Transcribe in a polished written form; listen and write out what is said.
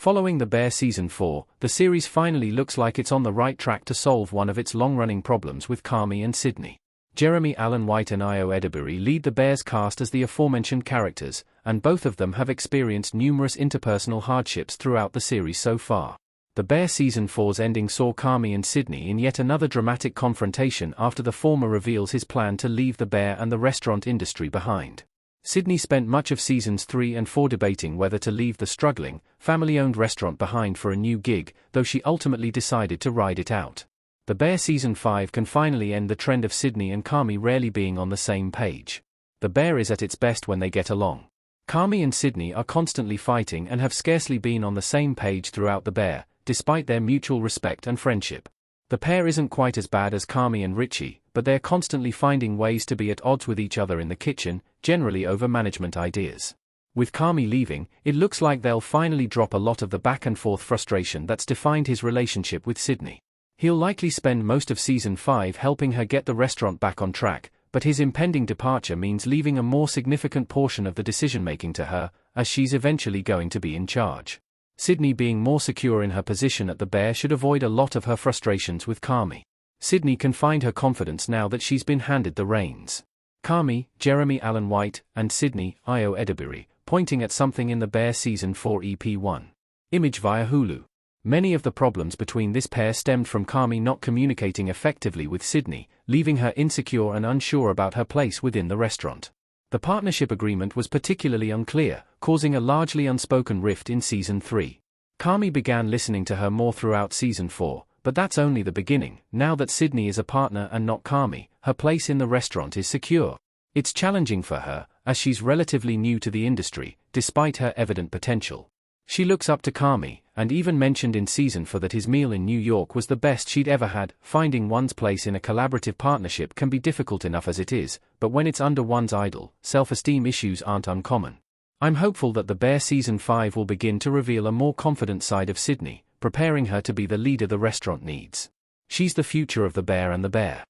Following The Bear Season 4, the series finally looks like it's on the right track to solve one of its long-running problems with Carmy and Sydney. Jeremy Allen White and Io Edebury lead the Bear's cast as the aforementioned characters, and both of them have experienced numerous interpersonal hardships throughout the series so far. The Bear Season 4's ending saw Carmy and Sydney in yet another dramatic confrontation after the former reveals his plan to leave the bear and the restaurant industry behind. Sydney spent much of Seasons 3 and 4 debating whether to leave the struggling, family-owned restaurant behind for a new gig, though she ultimately decided to ride it out. The Bear Season 5 can finally end the trend of Sydney and Carmy rarely being on the same page. The Bear is at its best when they get along. Carmy and Sydney are constantly fighting and have scarcely been on the same page throughout The Bear, despite their mutual respect and friendship. The pair isn't quite as bad as Carmy and Richie, but they're constantly finding ways to be at odds with each other in the kitchen, generally over management ideas. With Carmy leaving, it looks like they'll finally drop a lot of the back-and-forth frustration that's defined his relationship with Sydney. He'll likely spend most of Season 5 helping her get the restaurant back on track, but his impending departure means leaving a more significant portion of the decision-making to her, as she's eventually going to be in charge. Sydney, being more secure in her position at the Bear, should avoid a lot of her frustrations with Carmy. Sydney can find her confidence now that she's been handed the reins. Carmy, Jeremy Allen White, and Sydney, Io Edebury, pointing at something in the Bear Season 4 EP1. Image via Hulu. Many of the problems between this pair stemmed from Carmy not communicating effectively with Sydney, leaving her insecure and unsure about her place within the restaurant. The partnership agreement was particularly unclear, causing a largely unspoken rift in Season 3. Carmy began listening to her more throughout Season 4, but that's only the beginning. Now that Sydney is a partner and not Carmy, her place in the restaurant is secure. It's challenging for her, as she's relatively new to the industry, despite her evident potential. She looks up to Carmy, and even mentioned in Season 4 that his meal in New York was the best she'd ever had. Finding one's place in a collaborative partnership can be difficult enough as it is, but when it's under one's idol, self-esteem issues aren't uncommon. I'm hopeful that The Bear Season 5 will begin to reveal a more confident side of Sydney, preparing her to be the leader the restaurant needs. She's the future of The Bear and the Bear.